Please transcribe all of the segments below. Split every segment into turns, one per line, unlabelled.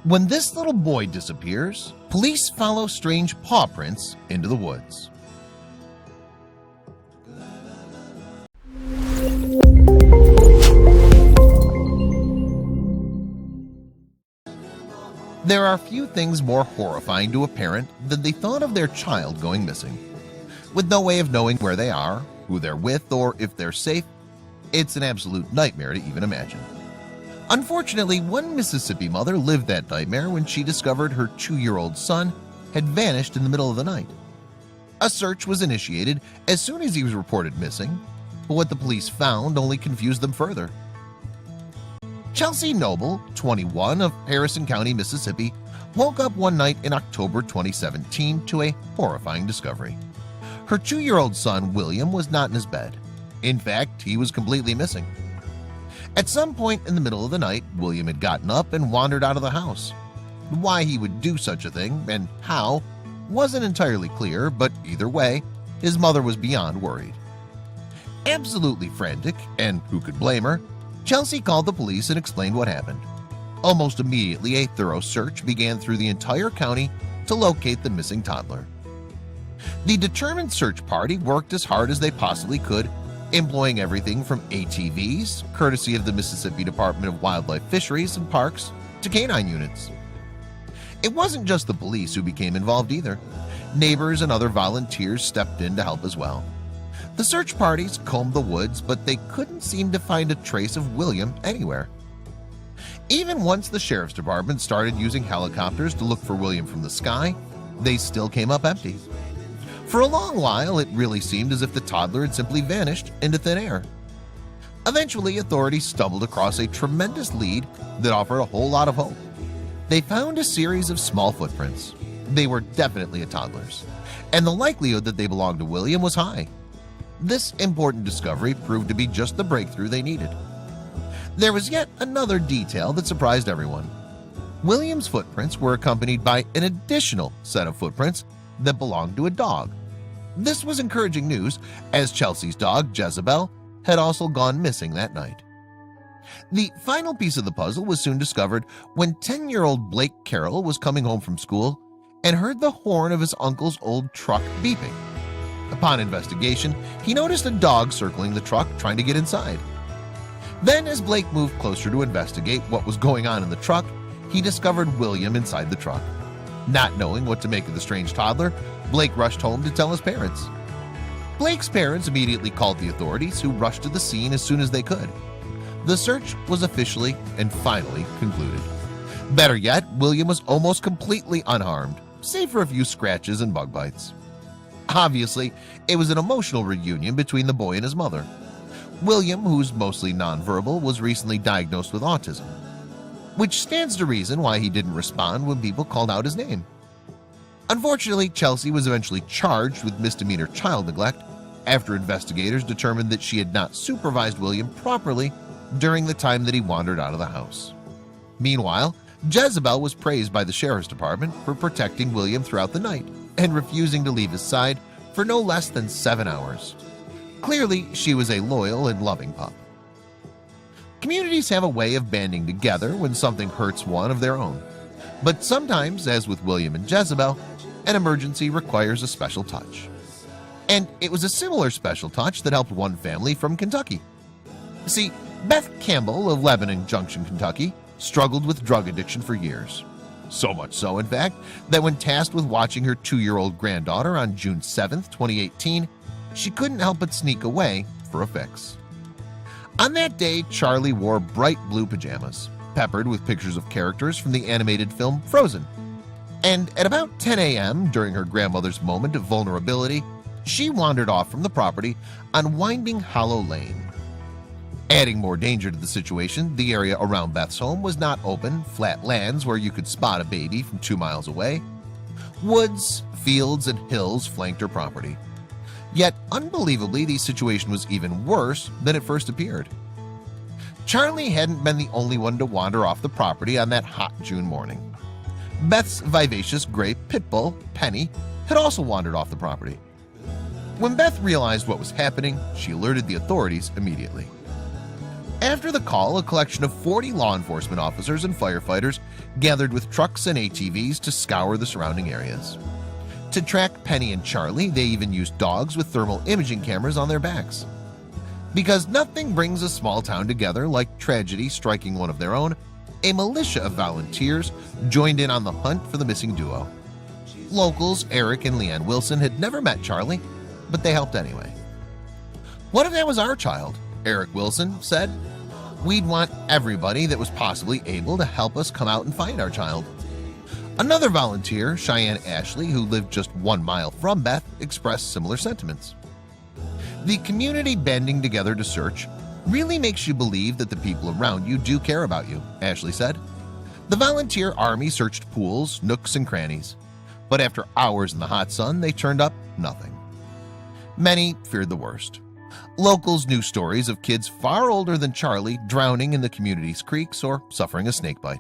When this little boy disappears, police follow strange paw prints into the woods. There are few things more horrifying to a parent than the thought of their child going missing. With no way of knowing where they are, who they're with, or if they're safe, it's an absolute nightmare to even imagine. Unfortunately, one Mississippi mother lived that nightmare when she discovered her 2-year-old son had vanished in the middle of the night. A search was initiated as soon as he was reported missing, but what the police found only confused them further. Chelsea Noble, 21, of Harrison County, Mississippi, woke up one night in October 2017 to a horrifying discovery. Her 2-year-old son, William, was not in his bed. In fact, he was completely missing. At some point in the middle of the night, William had gotten up and wandered out of the house. Why he would do such a thing and how wasn't entirely clear, but either way, his mother was beyond worried. Absolutely frantic, and who could blame her, Chelsea called the police and explained what happened. Almost immediately, a thorough search began through the entire county to locate the missing toddler. The determined search party worked as hard as they possibly could, employing everything from ATVs, courtesy of the Mississippi Department of Wildlife, Fisheries and Parks, to canine units. It wasn't just the police who became involved either. Neighbors and other volunteers stepped in to help as well. The search parties combed the woods, but they couldn't seem to find a trace of William anywhere. Even once the sheriff's department started using helicopters to look for William from the sky, they still came up empty. For a long while, it really seemed as if the toddler had simply vanished into thin air. Eventually, authorities stumbled across a tremendous lead that offered a whole lot of hope. They found a series of small footprints. They were definitely a toddler's, and the likelihood that they belonged to William was high. This important discovery proved to be just the breakthrough they needed. There was yet another detail that surprised everyone. William's footprints were accompanied by an additional set of footprints that belonged to a dog. This was encouraging news, as Chelsea's dog, Jezebel, had also gone missing that night. The final piece of the puzzle was soon discovered when 10-year-old Blake Carroll was coming home from school and heard the horn of his uncle's old truck beeping. Upon investigation, he noticed a dog circling the truck trying to get inside. Then, as Blake moved closer to investigate what was going on in the truck, he discovered William inside the truck. Not knowing what to make of the strange toddler, Blake rushed home to tell his parents. Blake's parents immediately called the authorities, who rushed to the scene as soon as they could. The search was officially and finally concluded. Better yet, William was almost completely unharmed, save for a few scratches and bug bites. Obviously, it was an emotional reunion between the boy and his mother. William, who's mostly nonverbal, was recently diagnosed with autism, which stands to reason why he didn't respond when people called out his name. Unfortunately, Chelsea was eventually charged with misdemeanor child neglect after investigators determined that she had not supervised William properly during the time that he wandered out of the house. Meanwhile, Jezebel was praised by the sheriff's department for protecting William throughout the night and refusing to leave his side for no less than 7 hours. Clearly, she was a loyal and loving pup. Communities have a way of banding together when something hurts one of their own. But sometimes, as with William and Jezebel, an emergency requires a special touch. And it was a similar special touch that helped one family from Kentucky. See, Beth Campbell of Lebanon Junction, Kentucky, struggled with drug addiction for years. So much so, in fact, that when tasked with watching her 2-year-old granddaughter on June 7, 2018, she couldn't help but sneak away for a fix. On that day, Charlie wore bright blue pajamas, peppered with pictures of characters from the animated film Frozen. And at about 10 a.m., during her grandmother's moment of vulnerability, she wandered off from the property on Winding Hollow Lane. Adding more danger to the situation, the area around Beth's home was not open, flat lands where you could spot a baby from 2 miles away. Woods, fields, and hills flanked her property. Yet, unbelievably, the situation was even worse than it first appeared. Charlie hadn't been the only one to wander off the property on that hot June morning. Beth's vivacious gray pit bull, Penny, had also wandered off the property. When Beth realized what was happening, she alerted the authorities immediately. After the call, a collection of 40 law enforcement officers and firefighters gathered with trucks and ATVs to scour the surrounding areas. To track Penny and Charlie, they even used dogs with thermal imaging cameras on their backs. Because nothing brings a small town together like tragedy striking one of their own, a militia of volunteers joined in on the hunt for the missing duo. Locals Eric and Leanne Wilson had never met Charlie, but they helped anyway. "What if that was our child?" Eric Wilson said. "We'd want everybody that was possibly able to help us come out and find our child." Another volunteer, Cheyenne Ashley, who lived just 1 mile from Beth, expressed similar sentiments. "The community banding together to search really makes you believe that the people around you do care about you," Ashley said. The volunteer army searched pools, nooks, and crannies, but after hours in the hot sun, they turned up nothing. Many feared the worst. Locals knew stories of kids far older than Charlie drowning in the community's creeks or suffering a snakebite.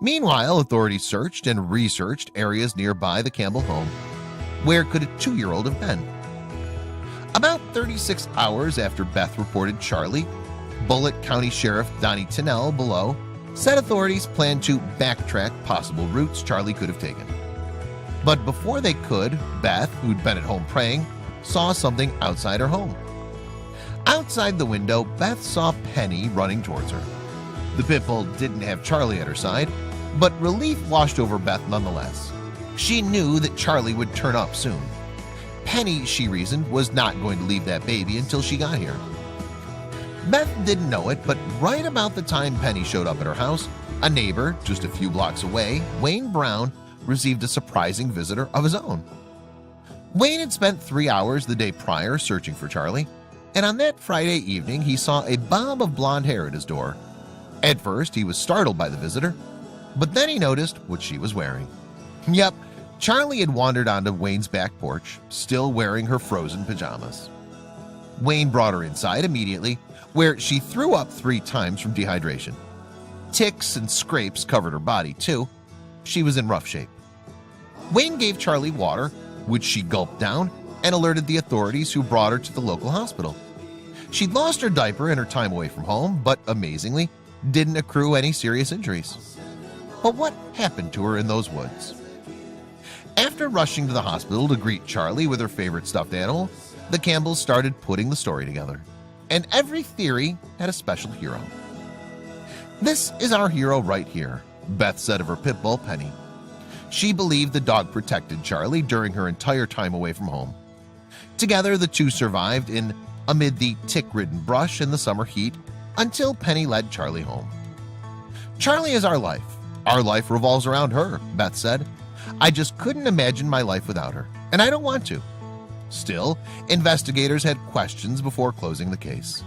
Meanwhile, authorities searched and researched areas nearby the Campbell home. Where could a 2-year-old have been? About 36 hours after Beth reported Charlie, Bullitt County Sheriff Donnie Tinnell below said authorities planned to backtrack possible routes Charlie could have taken. But before they could, Beth, who'd been at home praying, saw something outside her home. Outside the window, Beth saw Penny running towards her. The pit bull didn't have Charlie at her side, but relief washed over Beth nonetheless. She knew that Charlie would turn up soon. Penny, she reasoned, was not going to leave that baby until she got here. Beth didn't know it, but right about the time Penny showed up at her house, a neighbor just a few blocks away, Wayne Brown, received a surprising visitor of his own. Wayne had spent 3 hours the day prior searching for Charlie, and on that Friday evening he saw a bob of blonde hair at his door. At first he was startled by the visitor, but then he noticed what she was wearing. Yep, Charlie had wandered onto Wayne's back porch, still wearing her frozen pajamas. Wayne brought her inside immediately, where she threw up 3 times from dehydration. Ticks and scrapes covered her body too. She was in rough shape. Wayne gave Charlie water, which she gulped down, and alerted the authorities, who brought her to the local hospital. She'd lost her diaper in her time away from home, but amazingly didn't accrue any serious injuries. But what happened to her in those woods? After rushing to the hospital to greet Charlie with her favorite stuffed animal, the Campbells started putting the story together, and every theory had a special hero. "This is our hero right here," Beth said of her pit bull, Penny. She believed the dog protected Charlie during her entire time away from home. Together, the two survived amid the tick-ridden brush and the summer heat until Penny led Charlie home. "Charlie is our life. Our life revolves around her," Beth said. "I just couldn't imagine my life without her, and I don't want to." Still, investigators had questions before closing the case.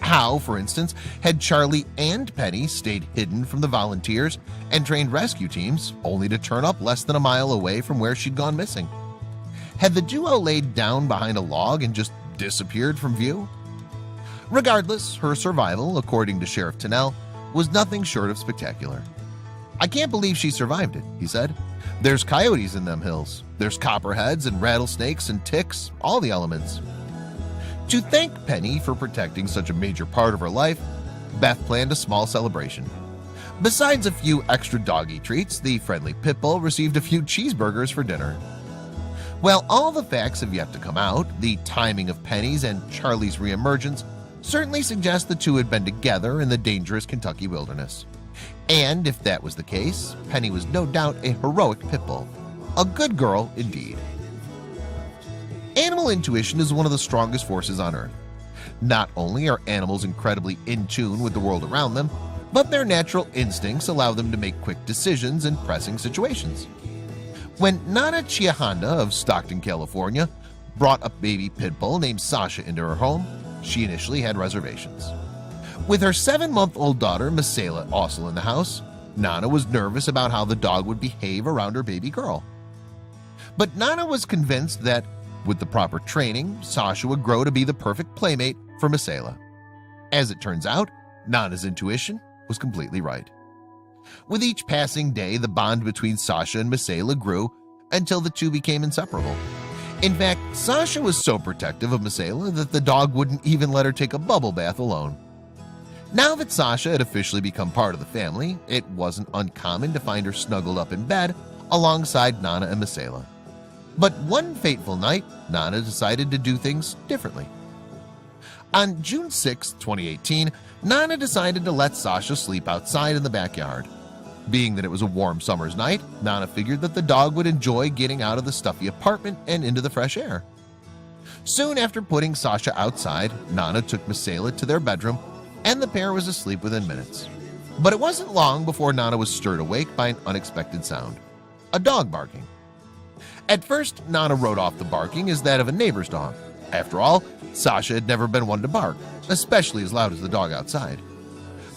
How, for instance, had Charlie and Penny stayed hidden from the volunteers and trained rescue teams only to turn up less than a mile away from where she'd gone missing? Had the duo laid down behind a log and just disappeared from view? Regardless, her survival, according to Sheriff Tinnell, was nothing short of spectacular. "I can't believe she survived it," he said. "There's coyotes in them hills. There's copperheads and rattlesnakes and ticks, all the elements." To thank Penny for protecting such a major part of her life, Beth planned a small celebration. Besides a few extra doggy treats, the friendly pit bull received a few cheeseburgers for dinner. While all the facts have yet to come out, the timing of Penny's and Charlie's reemergence certainly suggests the two had been together in the dangerous Kentucky wilderness. And if that was the case, Penny was no doubt a heroic pit bull, a good girl indeed. Animal intuition is one of the strongest forces on Earth. Not only are animals incredibly in tune with the world around them, but their natural instincts allow them to make quick decisions in pressing situations. When Nana Chiahanda of Stockton, California, brought a baby pit bull named Sasha into her home, she initially had reservations. With her 7-month-old daughter, Masela, also in the house, Nana was nervous about how the dog would behave around her baby girl. But Nana was convinced that, with the proper training, Sasha would grow to be the perfect playmate for Masela. As it turns out, Nana's intuition was completely right. With each passing day, the bond between Sasha and Masela grew until the two became inseparable. In fact, Sasha was so protective of Masela that the dog wouldn't even let her take a bubble bath alone. Now that Sasha had officially become part of the family, it wasn't uncommon to find her snuggled up in bed alongside Nana and Misela. But one fateful night, Nana decided to do things differently. On June 6, 2018, Nana decided to let Sasha sleep outside in the backyard. Being that it was a warm summer's night, Nana figured that the dog would enjoy getting out of the stuffy apartment and into the fresh air. Soon after putting Sasha outside, Nana took Misela to their bedroom, and the pair was asleep within minutes. But it wasn't long before Nana was stirred awake by an unexpected sound: a dog barking. At first, Nana wrote off the barking as that of a neighbor's dog. After all, Sasha had never been one to bark, especially as loud as the dog outside.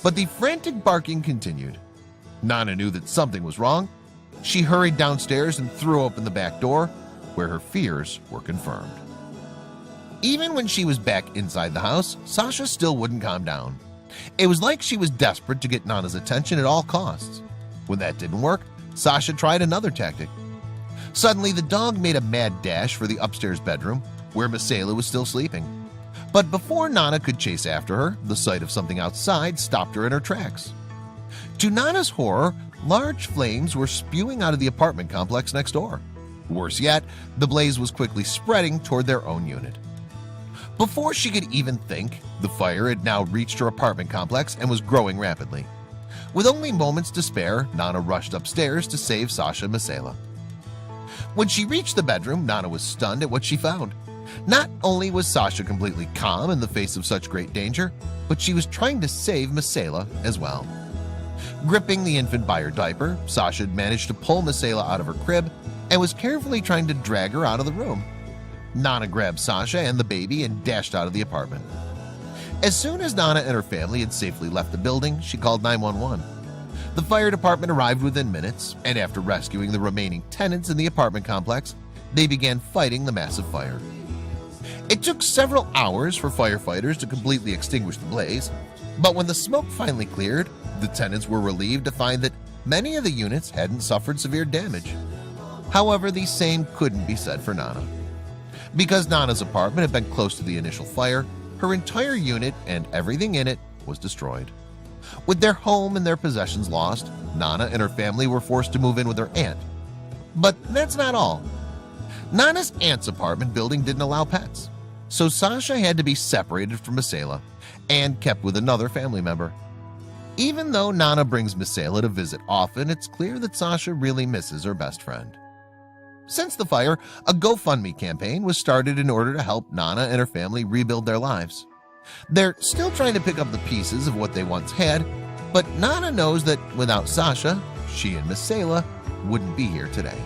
But the frantic barking continued. Nana knew that something was wrong. She hurried downstairs and threw open the back door, where her fears were confirmed. Even when she was back inside the house, Sasha still wouldn't calm down. It was like she was desperate to get Nana's attention at all costs. When that didn't work, Sasha tried another tactic. Suddenly, the dog made a mad dash for the upstairs bedroom, where Misela was still sleeping. But before Nana could chase after her, the sight of something outside stopped her in her tracks. To Nana's horror, large flames were spewing out of the apartment complex next door. Worse yet, the blaze was quickly spreading toward their own unit. Before she could even think, the fire had now reached her apartment complex and was growing rapidly. With only moments to spare, Nana rushed upstairs to save Sasha and Misela. When she reached the bedroom, Nana was stunned at what she found. Not only was Sasha completely calm in the face of such great danger, but she was trying to save Misela as well. Gripping the infant by her diaper, Sasha had managed to pull Misela out of her crib and was carefully trying to drag her out of the room. Nana grabbed Sasha and the baby and dashed out of the apartment. As soon as Nana and her family had safely left the building, she called 911. The fire department arrived within minutes, and after rescuing the remaining tenants in the apartment complex, they began fighting the massive fire. It took several hours for firefighters to completely extinguish the blaze, but when the smoke finally cleared, the tenants were relieved to find that many of the units hadn't suffered severe damage. However, the same couldn't be said for Nana. Because Nana's apartment had been close to the initial fire, her entire unit and everything in it was destroyed. With their home and their possessions lost, Nana and her family were forced to move in with her aunt. But that's not all. Nana's aunt's apartment building didn't allow pets, so Sasha had to be separated from Misela and kept with another family member. Even though Nana brings Misela to visit often, it's clear that Sasha really misses her best friend. Since the fire, a GoFundMe campaign was started in order to help Nana and her family rebuild their lives. They're still trying to pick up the pieces of what they once had, but Nana knows that without Sasha, she and Misela wouldn't be here today.